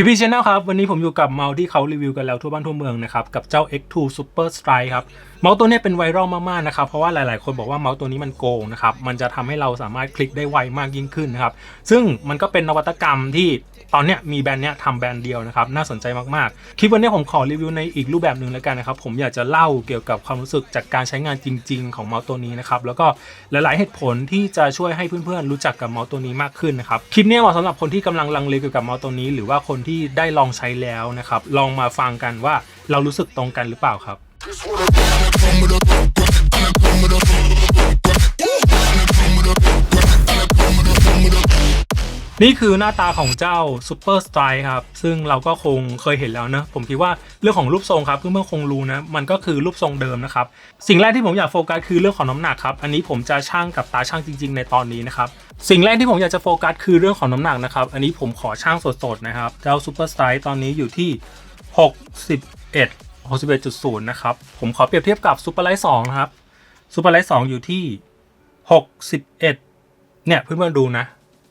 พี่ชแนลครับวันนี้ผมอยู่กับเมาส์ที่เขารีวิวกันแล้วทั่วบ้านทั่วเมืองนะครับกับเจ้า X2 Super Strike ครับเมาส์ตัวนี้เป็นไวรัลมากๆนะครับเพราะว่าหลายๆคนบอกว่าเมาส์ตัวนี้มันโกงนะครับมันจะทำให้เราสามารถคลิกได้ไวมากยิ่งขึ้นนะครับซึ่งมันก็เป็นนวัตกรรมที่ตอนนี้มีแบรนด์เนี้ยทำแบรนด์เดียวนะครับน่าสนใจมากๆคลิปวันนี้ผมขอรีวิวในอีกรูปแบบหนึ่งแล้วกันนะครับผมอยากจะเล่าเกี่ยวกับความรู้สึกจากการใช้งานจริงๆของเมาส์ตัวนี้นะครับแล้วก็หลายๆเหตุผลที่จะช่วยให้เพื่อนๆรู้จักกับเมาส์ตัวนี้มากขึ้นนะครับคลิปนี้เหมาะสำหรับคนที่กำลังลังเลเกี่ยวกับเมาส์ตัวนี้หรือว่าคนที่ได้ลองใช้แล้วนะครับลองมาฟังกันว่าเรารู้สึกตรงกันหรือเปล่าครับนี่คือหน้าตาของเจ้า Super Strike ครับซึ่งเราก็คงเคยเห็นแล้วนะผมคิดว่าเรื่องของรูปทรงครับเพื่อนๆคงรู้นะมันก็คือรูปทรงเดิมนะครับสิ่งแรกที่ผมอยากโฟกัสคือเรื่องของน้ำหนักครับอันนี้ผมจะชั่งกับตาชั่งจริงๆในตอนนี้นะครับสิ่งแรกที่ผมอยากจะโฟกัสคือเรื่องของน้ำหนักนะครับอันนี้ผมขอชั่งสดๆนะครับเจ้า Super Strike ตอนนี้อยู่ที่61.0นะครับผมขอเปรียบเทียบกับ Super Light 2นะครับ Super Light 2อยู่ที่61เนี่ยเพื่อนๆดูนะ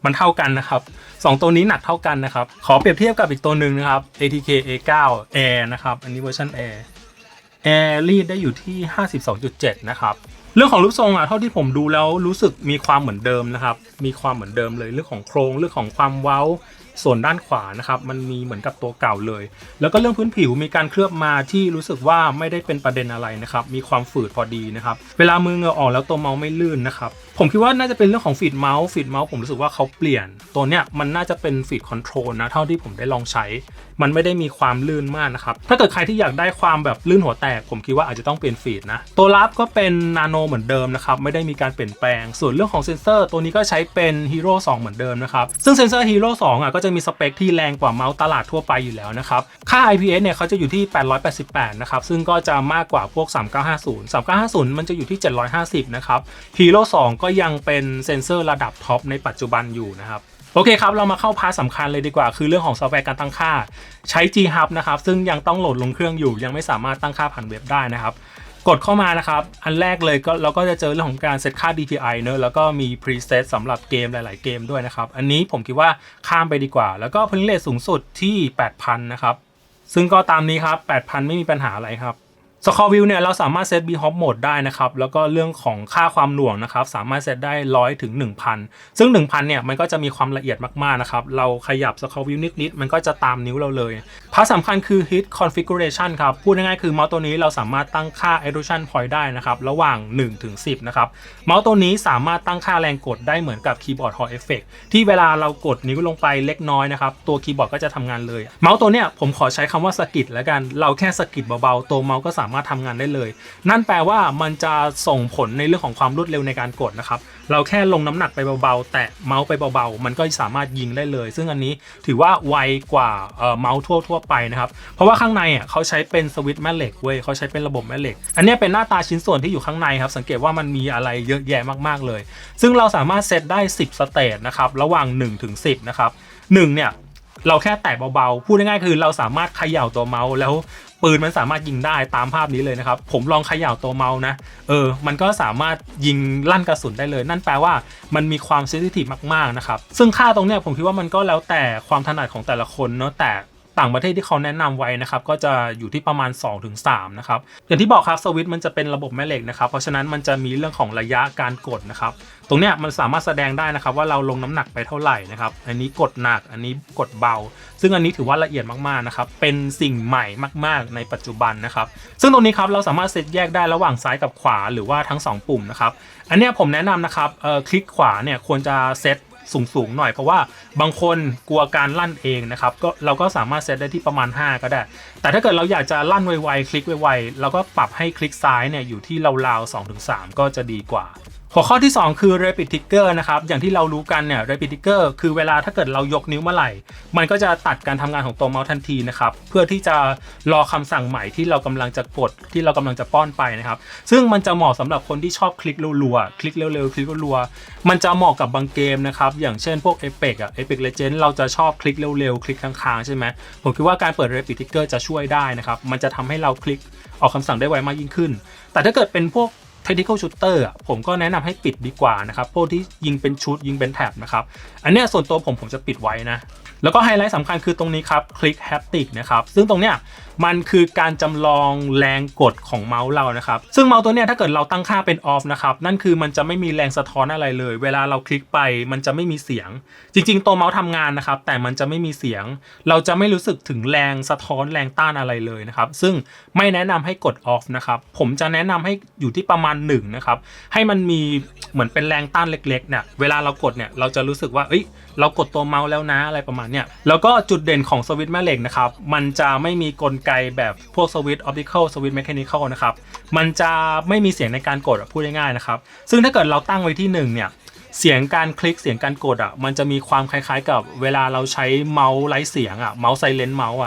มันเท่ากันนะครับ2ตัวนี้หนักเท่ากันนะครับขอเปรียบเทียบกับอีกตัวหนึ่งนะครับ ATK A9 Air นะครับอันนี้เวอร์ชัน Air รีดได้อยู่ที่ 52.7 นะครับเรื่องของรูปทรงเท่าที่ผมดูแล้วรู้สึกมีความเหมือนเดิมนะครับมีความเหมือนเดิมเลยเรื่องของโครงเรื่องของความเว้าส่วนด้านขวานะครับมันมีเหมือนกับตัวเก่าเลยแล้วก็เรื่องพื้นผิวมีการเคลือบมาที่รู้สึกว่าไม่ได้เป็นประเด็นอะไรนะครับมีความฝืดพอดีนะครับเวลามือเหงื่อออกแล้วตัวเมาส์ไม่ลื่นนะครับผมคิดว่าน่าจะเป็นเรื่องของฟีดเมาส์ผมรู้สึกว่าเขาเปลี่ยนตัวเนี้ยมันน่าจะเป็นฟีดคอนโทรลนะเท่าที่ผมได้ลองใช้มันไม่ได้มีความลื่นมากนะครับถ้าเกิดใครที่อยากได้ความแบบลื่นหัวแตกผมคิดว่าอาจจะต้องเปลี่ยนฟีดนะตัวรับก็เป็นนาโนเหมือนเดิมนะครับไม่ได้มีการเปลี่ยนแปลงส่วนเรื่องของเซนเซอร์ตัวนี้ก็ใช้เป็น Hero 2เหมือนเดิมนะครับซึ่งเซนเซอร์ Hero 2ก็จะมีสเปคที่แรงกว่าเมาส์ตลาดทั่วไปอยู่แล้วนะครับค่า IPS เนี่ยเขาจะอยู่ที่888นะครับซึ่งก็จะมากกว่าพวก3950มันจะอยู่ที่750นะครับ Hero 2ก็ยังเป็นเซนเซอร์ระดับท็อปในปัจจุบันอยู่นะครับโอเคครับเรามาเข้าพาร์ทสำคัญเลยดีกว่าคือเรื่องของซอฟต์แวร์การตั้งค่าใช้ G-Hub นะครับซึ่งยังต้องโหลดลงเครื่องอยู่ยังไม่สามารถตั้งค่าผ่านเว็บได้นะครับกดเข้ามานะครับอันแรกเลยก็เราก็จะเจอเรื่องของการเซตค่า DPI เนอะแล้วก็มี preset สำหรับเกมหลายๆเกมด้วยนะครับอันนี้ผมคิดว่าข้ามไปดีกว่าแล้วก็ frame rate สูงสุดที่ 8,000 นะครับซึ่งก็ตามนี้ครับ 8,000 ไม่มีปัญหาอะไรครับScore View เนี่ยเราสามารถเซต B-Hop Mode ได้นะครับแล้วก็เรื่องของค่าความหน่วงนะครับสามารถเซตได้100 ถึง 1,000 ซึ่ง 1,000 เนี่ยมันก็จะมีความละเอียดมากๆนะครับเราขยับ Score View นิดๆมันก็จะตามนิ้วเราเลยพาร์ทสำคัญคือ Hit Configuration ครับพูดง่ายๆคือเมาส์ตัวนี้เราสามารถตั้งค่า Extrusion Point ได้นะครับระหว่าง1 ถึง 10นะครับเมาส์ตัวนี้สามารถตั้งค่าแรงกดได้เหมือนกับ Keyboard Hall Effect ที่เวลาเรากดนิ้วลงไปเล็กน้อยนะครับตัวคีย์บอร์ดก็จะทำงานเลยเมาส์ตัวเนี้ยผมขอใช้คำว่าสะกิดแล้วกันเราแค่สะกิดเบาๆตัวเมาส์ก็สามารถทำงานได้เลยนั่นแปลว่ามันจะส่งผลในเรื่องของความรวดเร็วในการกดนะครับเราแค่ลงน้ำหนักไปเบาๆแตะเมาส์ไปเบาๆมันก็สามารถยิงได้เลยซึ่งอันนี้ถือว่าไวกว่าเมาส์ทั่วไปนะครับเพราะว่าข้างในเขาใช้เป็นสวิตช์แม่เหล็กเว้ยเขาใช้เป็นระบบแม่เหล็กอันนี้เป็นหน้าตาชิ้นส่วนที่อยู่ข้างในครับสังเกตว่ามันมีอะไรเยอะแยะมากๆเลยซึ่งเราสามารถเซตได้10 สเตจนะครับระหว่าง1 ถึง 10นะครับ1เนี่ยเราแค่แตะเบาๆพูดง่ายๆคือเราสามารถเขย่าตัวเมาส์แล้วปืนมันสามารถยิงได้ตามภาพนี้เลยนะครับผมลองเขย่าตัวเมาส์นะมันก็สามารถยิงลั่นกระสุนได้เลยนั่นแปลว่ามันมีความเซนซิทีฟมากๆนะครับซึ่งค่าตรงเนี้ยผมคิดว่ามันก็แล้วแต่ความถนัดของแต่ละคนเนาะแต่ต่างประเทศที่เขาแนะนำไว้นะครับก็จะอยู่ที่ประมาณ 2-3 นะครับอย่างที่บอกครับสวิตช์มันจะเป็นระบบแม่เหล็กนะครับเพราะฉะนั้นมันจะมีเรื่องของระยะการกดนะครับตรงเนี้ยมันสามารถแสดงได้นะครับว่าเราลงน้ำหนักไปเท่าไหร่นะครับอันนี้กดหนักอันนี้กดเบาซึ่งอันนี้ถือว่าละเอียดมากๆนะครับเป็นสิ่งใหม่มากๆในปัจจุบันนะครับซึ่งตรงนี้ครับเราสามารถเซตแยกได้ระหว่างซ้ายกับขวาหรือว่าทั้ง2ปุ่มนะครับอันเนี้ยผมแนะนำนะครับคลิกขวาเนี่ยควรจะเซตสูงหน่อยเพราะว่าบางคนกลัวการลั่นเองนะครับก็เราก็สามารถเซตได้ที่ประมาณ5ก็ได้แต่ถ้าเกิดเราอยากจะลั่นไวๆคลิกไวๆเราก็ปรับให้คลิกซ้ายเนี่ยอยู่ที่ราวๆ 2-3 ก็จะดีกว่าหัวข้อที่2คือ Rapid Trigger นะครับอย่างที่เรารู้กันเนี่ย Rapid Trigger คือเวลาถ้าเกิดเรายกนิ้วเมื่อไหร่มันก็จะตัดการทำงานของตัวเมาส์ทันทีนะครับเพื่อที่จะรอคำสั่งใหม่ที่เรากำลังจะกดที่เรากำลังจะป้อนไปนะครับซึ่งมันจะเหมาะสำหรับคนที่ชอบคลิกรัวๆคลิกเร็วๆคลิกรัวๆมันจะเหมาะกับบางเกมนะครับอย่างเช่นพวก Apex Legends เราจะชอบคลิกเร็วๆคลิกค้างๆใช่ไหมผมคิดว่าการเปิด Rapid Trigger จะช่วยได้นะครับมันจะทำให้เราคลิกออกคำสั่งได้ไวมากยิ่งขึ้นแต่ถ้าเกิดเป็นพวกTactical Shooter ผมก็แนะนำให้ปิดดีกว่านะครับพวกที่ยิงเป็นชุดยิงเป็นแท็บนะครับอันนี้ส่วนตัวผมจะปิดไว้นะ แล้วก็ไฮไลท์สำคัญคือตรงนี้ครับคลิกแฮปติกนะครับซึ่งตรงเนี้ยมันคือการจำลองแรงกดของเมาส์เรานะครับซึ่งเมาส์ตัวเนี้ยถ้าเกิดเราตั้งค่าเป็นออฟนะครับนั่นคือมันจะไม่มีแรงสะท้อนอะไรเลยเวลาเราคลิกไปมันจะไม่มีเสียงจริงๆตัวเมาส์ทำงานนะครับแต่มันจะไม่มีเสียงเราจะไม่รู้สึกถึงแรงสะท้อนแรงต้านอะไรเลยนะครับซึ่งไม่แนะนำให้กดออฟนะครับผมจะแนะนำให้อยู่ที่ประมาณ1นะครับให้มันมีเหมือนเป็นแรงต้านเล็กๆเนี่ยเวลาเรากดเนี่ยเราจะรู้สึกว่าเรากดตัวเมาส์แล้วนะอะไรประมาณเนี้ยแล้วก็จุดเด่นของสวิตช์แม่เหล็กนะครับมันจะไม่มีกลไกแบบพวกสวิตช์ออปติคอลสวิตช์แมคานิคอลนะครับมันจะไม่มีเสียงในการกดพูดง่ายๆนะครับซึ่งถ้าเกิดเราตั้งไว้ที่1เนี่ยเสียงการคลิกเสียงการกดมันจะมีความคล้ายๆกับเวลาเราใช้เมาส์ไร้เสียงเมาส์ไซเลนต์เมาส์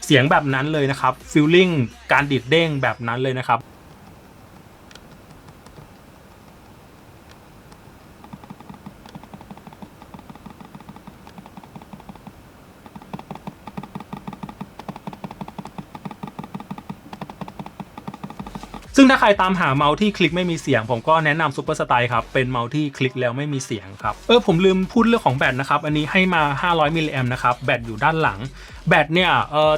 เสียงแบบนั้นเลยนะครับฟีลลิ่งการดิดเด้งแบบนั้นเลยนะครับซึ่งถ้าใครตามหาเมาส์ที่คลิกไม่มีเสียงผมก็แนะนำซูเปอร์สไตล์ครับเป็นเมาส์ที่คลิกแล้วไม่มีเสียงครับผมลืมพูดเรื่องของแบตนะครับอันนี้ให้มา500มิลลิแอมป์นะครับแบตอยู่ด้านหลังแบตเนี่ย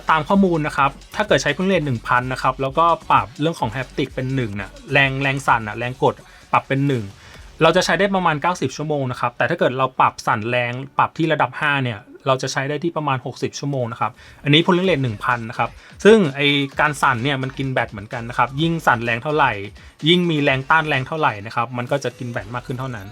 ตามข้อมูลนะครับถ้าเกิดใช้เครื่องเล่น 1,000 นะครับแล้วก็ปรับเรื่องของแฮปติกเป็น1น่ะแรงสั่นแรงกดปรับเป็น1เราจะใช้ได้ประมาณ90ชั่วโมงนะครับแต่ถ้าเกิดเราปรับสั่นแรงปรับที่ระดับ5เนี่ยเราจะใช้ได้ที่ประมาณ60ชั่วโมงนะครับอันนี้พลเรือน 1,000 นะครับซึ่งไอการสั่นเนี่ยมันกินแบตเหมือนกันนะครับยิ่งสั่นแรงเท่าไหร่ยิ่งมีแรงต้านแรงเท่าไหร่นะครับมันก็จะกินแบตมากขึ้นเท่านั้น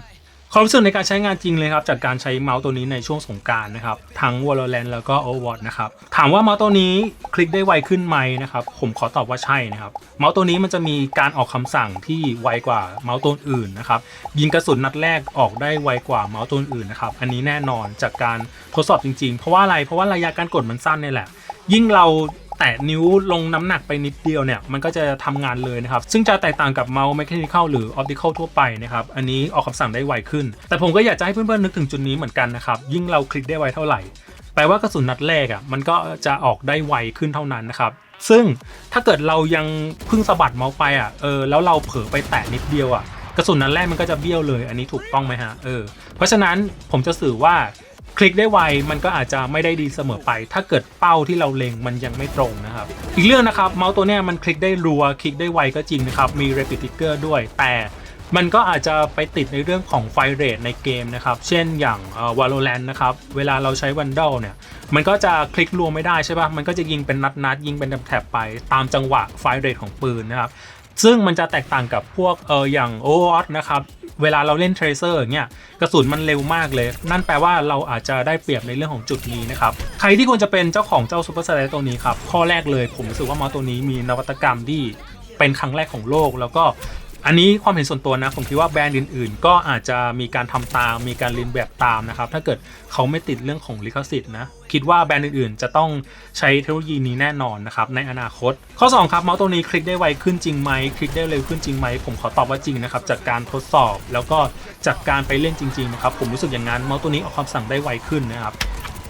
ความรู้สึกในการใช้งานจริงเลยครับจากการใช้เมาส์ตัวนี้ในช่วงสงกรานต์นะครับทั้ง Valorant แล้วก็ Overwatch นะครับถามว่าเมาส์ตัวนี้คลิกได้ไวขึ้นไหมนะครับผมขอตอบว่าใช่นะครับเมาส์ตัวนี้มันจะมีการออกคำสั่งที่ไวกว่าเมาส์ตัวอื่นนะครับยิงกระสุนนัดแรกออกได้ไวกว่าเมาส์ตัวอื่นนะครับอันนี้แน่นอนจากการทดสอบจริงๆเพราะว่าอะไรเพราะว่าระยะการกดมันสั้นนี่แหละยิ่งเราแตะนิ้วลงน้ำหนักไปนิดเดียวเนี่ยมันก็จะทำงานเลยนะครับซึ่งจะแตกต่างกับเมาส์ mechanical หรือ optical ทั่วไปนะครับอันนี้ออกคำสั่งได้ไวขึ้นแต่ผมก็อยากจะให้เพื่อนๆนึกถึงจุดนี้เหมือนกันนะครับยิ่งเราคลิกได้ไวเท่าไหร่แปลว่ากระสุนนัดแรกมันก็จะออกได้ไวขึ้นเท่านั้นนะครับซึ่งถ้าเกิดเรายังเพิ่งสะบัดเมาส์ไปแล้วเราเผลอไปแตะนิดเดียวกระสุนนัดแรกมันก็จะเบี้ยวเลยอันนี้ถูกต้องไหมฮะเพราะฉะนั้นผมจะสื่อว่าคลิกได้ไวมันก็อาจจะไม่ได้ดีเสมอไปถ้าเกิดเป้าที่เราเล็งมันยังไม่ตรงนะครับอีกเรื่องนะครับเมาส์ตัวเนี้ยมันคลิกได้รัวคลิกได้ไวก็จริงนะครับมี Rapid Trigger ด้วยแต่มันก็อาจจะไปติดในเรื่องของไฟเรทในเกมนะครับเช่นอย่างValorant นะครับเวลาเราใช้ Vandal เนี่ยมันก็จะคลิกรัวไม่ได้ใช่ป่ะมันก็จะยิงเป็นนัดยิงเป็นแถบไปตามจังหวะไฟเรทของปืนนะครับซึ่งมันจะแตกต่างกับพวกอย่าง Overwatch นะครับเวลาเราเล่น Tracer อย่างเงี้ยกระสุนมันเร็วมากเลยนั่นแปลว่าเราอาจจะได้เปรียบในเรื่องของจุดนี้นะครับใครที่ควรจะเป็นเจ้าของเจ้าซูเปอร์สไลด์ตัวนี้ครับข้อแรกเลยผมรู้สึกว่าเมาส์ตัวนี้มีนวัตกรรมที่เป็นครั้งแรกของโลกแล้วก็อันนี้ความเห็นส่วนตัวนะผมคิดว่าแบรนด์อื่นๆก็อาจจะมีการทำตามมีการเรียนแบบตามนะครับถ้าเกิดเขาไม่ติดเรื่องของลิขสิทธิ์นะคิดว่าแบรนด์อื่นๆจะต้องใช้เทคโนโลยีนี้แน่นอนนะครับในอนาคตข้อ2ครับเมาส์ตัวนี้คลิกได้ไวขึ้นจริงไหมคลิกได้เร็วขึ้นจริงไหมผมขอตอบว่าจริงนะครับจากการทดสอบแล้วก็จากการไปเล่นจริงๆนะครับผมรู้สึกอย่างนั้นเมาส์ตัวนี้ออกคำสั่งได้ไวขึ้นนะครับ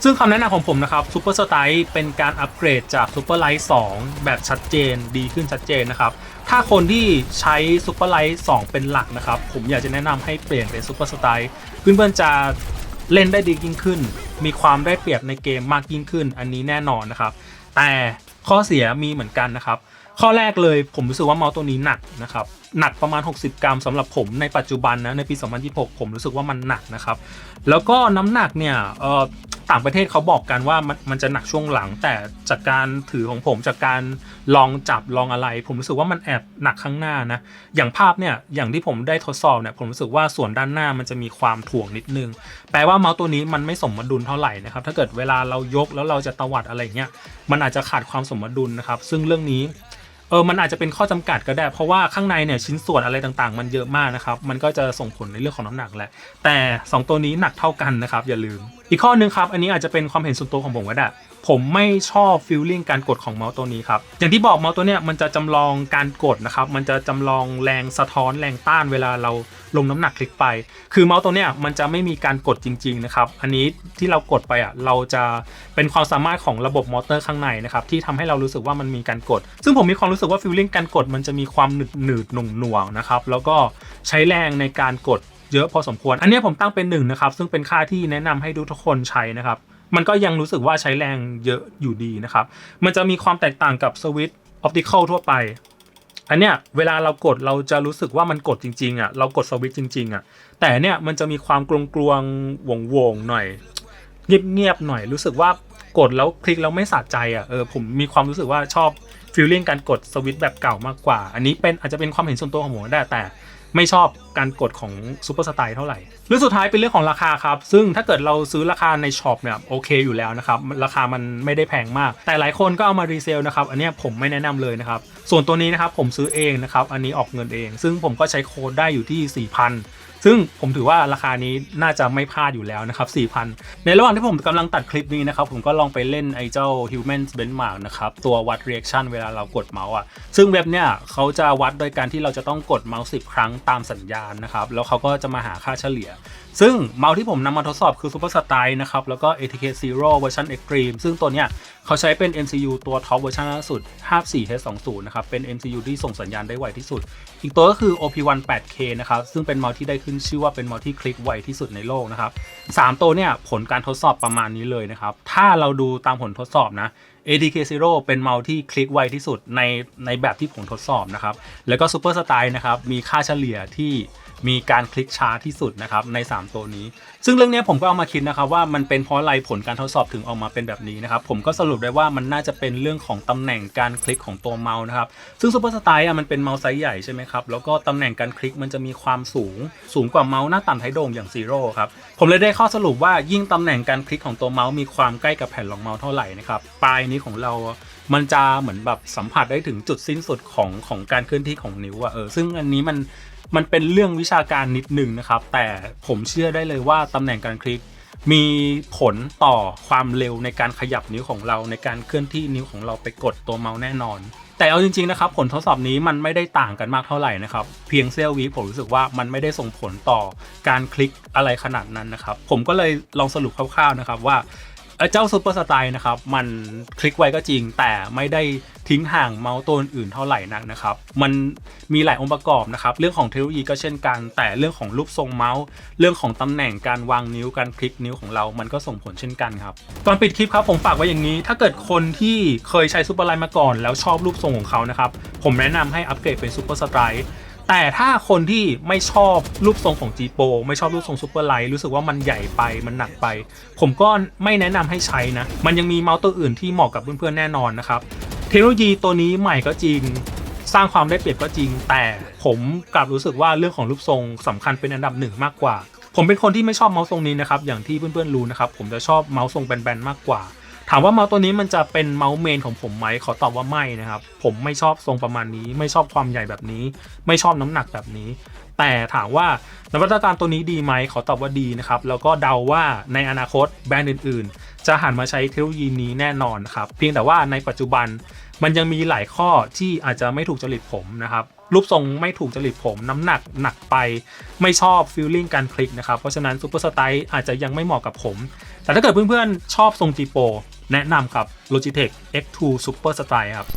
ซึ่งคำแนะนำของผมนะครับซูเปอร์สไตล์เป็นการอัปเกรดจากซูเปอร์ไลท์2แบบชัดเจนดีขึ้นชัดเจนนะครับถ้าคนที่ใช้ซูเปอร์ไลท์2เป็นหลักนะครับผมอยากจะแนะนำให้เปลี่ยนเป็นซูเปอร์สไตล์เพื่อนๆจะเล่นได้ดียิ่งขึ้นมีความได้เปรียบในเกมมากยิ่งขึ้นอันนี้แน่นอนนะครับแต่ข้อเสียมีเหมือนกันนะครับข้อแรกเลยผมรู้สึกว่าเมาส์ตัวนี้หนักนะครับหนักประมาณ60 กรัมสำหรับผมในปัจจุบันนะในปี2026ผมรู้สึกว่ามันหนักนะครับแล้วก็น้ำหนักเนี่ยต่างประเทศเขาบอกกันว่ามันจะหนักช่วงหลังแต่จากการถือของผมจากการลองจับลองอะไรผมรู้สึกว่ามันแอบหนักข้างหน้านะอย่างภาพเนี่ยอย่างที่ผมได้ทดสอบเนี่ยผมรู้สึกว่าส่วนด้านหน้ามันจะมีความถ่วงนิดนึงแปลว่าเมาส์ตัวนี้มันไม่สมดุลเท่าไหร่นะครับถ้าเกิดเวลาเรายกแล้วเราจะตวัดอะไรเงี้ยมันอาจจะขาดความสมดุลนะครับซึ่งเรื่องนี้มันอาจจะเป็นข้อจำกัดก็ได้เพราะว่าข้างในเนี่ยชิ้นส่วนอะไรต่างๆมันเยอะมากนะครับมันก็จะส่งผลในเรื่องของน้ำหนักแหละแต่2ตัวนี้หนักเท่ากันนะครับอย่าลืมอีกข้อนึงครับอันนี้อาจจะเป็นความเห็นส่วนตัวของผมก็ได้ผมไม่ชอบฟีลลิ่งการกดของเมาส์ตัวนี้ครับอย่างที่บอกเมาส์ตัวเนี้ยมันจะจำลองการกดนะครับมันจะจำลองแรงสะท้อนแรงต้านเวลาเราลงน้ำหนักคลิกไปคือเมาส์ตัวเนี้ยมันจะไม่มีการกดจริงๆนะครับอันนี้ที่เรากดไปเราจะเป็นความสามารถของระบบมอเตอร์ข้างในนะครับที่ทำให้เรารู้สึกว่ามันมีการกดซึ่งผมมีความรู้สึกว่าฟีลลิ่งการกดมันจะมีความหนืดหน่วงๆนะครับแล้วก็ใช้แรงในการกดเยอะพอสมควรอันนี้ผมตั้งเป็น1นะครับซึ่งเป็นค่าที่แนะนำให้ทุกคนใช้นะครับ มันก็ยังรู้สึกว่าใช้แรงเยอะอยู่ดีนะครับมันจะมีความแตกต่างกับสวิตช์ออปติคอลทั่วไปอันเนี้ยเวลาเรากดเราจะรู้สึกว่ามันกดจริงๆอ่ะเรากดสวิตช์จริงๆอ่ะแต่เนี่ยมันจะมีความกลวงๆวงๆหน่อยเงียบๆหน่อยรู้สึกว่ากดแล้วคลิกแล้วไม่สะใจอ่ะผมมีความรู้สึกว่าชอบฟีลลิ่งการกดสวิตช์แบบเก่ามากกว่าอันนี้เป็นอาจจะเป็นความเห็นส่วนตัวของผมได้แต่ไม่ชอบการกดของซูเปอร์สไตล์เท่าไหร่เรื่องสุดท้ายเป็นเรื่องของราคาครับซึ่งถ้าเกิดเราซื้อราคาในช็อปเนี่ยโอเคอยู่แล้วนะครับราคามันไม่ได้แพงมากแต่หลายคนก็เอามารีเซลนะครับอันนี้ผมไม่แนะนำเลยนะครับส่วนตัวนี้นะครับผมซื้อเองนะครับอันนี้ออกเงินเองซึ่งผมก็ใช้โค้ดได้อยู่ที่ 4,000 ซึ่งผมถือว่าราคานี้น่าจะไม่พลาดอยู่แล้วนะครับ 4,000 ในระหว่างที่ผมกำลังตัดคลิปนี้นะครับผมก็ลองไปเล่นไอ้เจ้า Human Benchmark นะครับตัววัด reaction เวลาเรากดเมาส์อ่ะซึ่งเว็บเนี่ยเขาจะวัดโดยการที่เราจะต้องกดเมาส์10 ครั้งตามสัญญาณนะครับแล้วเขาก็จะมาหาค่าเฉลี่ยซึ่งเมาส์ที่ผมนำมาทดสอบคือ Super Style นะครับแล้วก็ ATK Zero เวอร์ชัน Extreme ซึ่งตัวเนี้ยเขาใช้เป็น MCU ตัวท็อปเวอร์ชันล่าสุด 54H20 นะครับเป็น MCU ที่ส่งสัญญาณได้ไวที่สุดอีกตัวก็คือ OP1 8K นะครับซึ่งเป็นเมาส์ที่ได้ขึ้นชื่อว่าเป็นเมาส์ที่คลิกไวที่สุดในโลกนะครับ3ตัวเนี่ยผลการทดสอบประมาณนี้เลยนะครับถ้าเราดูตามผลทดสอบนะ ATK Zero เป็นเมาส์ที่คลิกไวที่สุดในแบบที่ผมทดสอบนะครับแล้วก็ Super Style นะครับมีค่าเฉลี่ยที่มีการคลิกช้าที่สุดนะครับใน3ตัวนี้ซึ่งเรื่องนี้ผมก็เอามาคิดนะครับว่ามันเป็นเพราะอะไรผลการทดสอบถึงออกมาเป็นแบบนี้นะครับผมก็สรุปได้ว่ามันน่าจะเป็นเรื่องของตำแหน่งการคลิกของตัวเมาส์นะครับซึ่ง Super Style มันเป็นเมาส์ไซส์ใหญ่ใช่ไหมครับแล้วก็ตำแหน่งการคลิกมันจะมีความสูงกว่าเมาส์หน้าต่ำไทยโด่งอย่าง Zero ครับผมเลยได้ข้อสรุปว่ายิ่งตำแหน่งการคลิกของตัวเมาส์มีความใกล้กับแผ่นรองเมาส์เท่าไหร่นะครับปลายนี้ของเรามันจะเหมือนแบบสัมผัสได้ถึงจุดสิ้นสุดของการเคลื่อนที่ของนิ้วซึ่งอันนี้มันเป็นเรื่องวิชาการนิดหนึ่งนะครับแต่ผมเชื่อได้เลยว่าตำแหน่งการคลิกมีผลต่อความเร็วในการขยับนิ้วของเราในการเคลื่อนที่นิ้วของเราไปกดตัวเมาส์แน่นอนแต่เอาจริงๆนะครับผลทดสอบนี้มันไม่ได้ต่างกันมากเท่าไหร่นะครับเพียงเสี้ยววิผมรู้สึกว่ามันไม่ได้ส่งผลต่อการคลิกอะไรขนาดนั้นนะครับผมก็เลยลองสรุปคร่าวๆนะครับว่าเจ้าซูเปอร์สไตล์นะครับมันคลิกไวก็จริงแต่ไม่ได้ทิ้งห่างเมาส์ตัวอื่นเท่าไหร่นักนะครับมันมีหลายองค์ประกอบนะครับเรื่องของเทคโนโลยีก็เช่นกันแต่เรื่องของรูปทรงเมาส์เรื่องของตำแหน่งการวางนิ้วการคลิกนิ้วของเรามันก็ส่งผลเช่นกันครับก่อนปิดคลิปครับผมฝากไว้อย่างนี้ถ้าเกิดคนที่เคยใช้ซูเปอร์ไลท์มาก่อนแล้วชอบรูปทรงของเขานะครับผมแนะนำให้อัปเกรดเป็นซูเปอร์สไตล์แต่ถ้าคนที่ไม่ชอบรูปทรงของ G-Pro ไม่ชอบรูปทรงซูเปอร์ไลท์รู้สึกว่ามันใหญ่ไปมันหนักไปผมก็ไม่แนะนำให้ใช้นะมันยังมีเมาส์ตัวอื่นที่เหมาะกับเพื่อนๆแน่นอนนะครับเทคโนโลยีตัวนี้ใหม่ก็จริงสร้างความได้เปรียบก็จริงแต่ผมกลับรู้สึกว่าเรื่องของรูปทรงสำคัญเป็นอันดับหนึ่งมากกว่าผมเป็นคนที่ไม่ชอบเมาส์ทรงนี้นะครับอย่างที่เพื่อนๆรู้นะครับผมจะชอบเมาส์ทรงแบนๆมากกว่าถามว่าเมาส์ตัวนี้มันจะเป็นเมาส์เมนของผมไหมขอตอบว่าไม่นะครับผมไม่ชอบทรงประมาณนี้ไม่ชอบความใหญ่แบบนี้ไม่ชอบน้ำหนักแบบนี้แต่ถามว่านวัตกรรมตัวนี้ดีไหมขอตอบว่าดีนะครับแล้วก็เดาว่าในอนาคตแบรนด์อื่นๆจะหันมาใช้เทคโนโลยีนี้แน่นอนครับเพียงแต่ว่าในปัจจุบันมันยังมีหลายข้อที่อาจจะไม่ถูกจริตผมนะครับรูปทรงไม่ถูกจริตผมน้ำหนักหนักไปไม่ชอบฟีลลิ่งการคลิกนะครับเพราะฉะนั้นซูเปอร์สไตล์อาจจะยังไม่เหมาะกับผมแต่ถ้าเกิดเพื่อนๆชอบทรง G-Pro แนะนำครับ Logitech X2 Super Style ครับ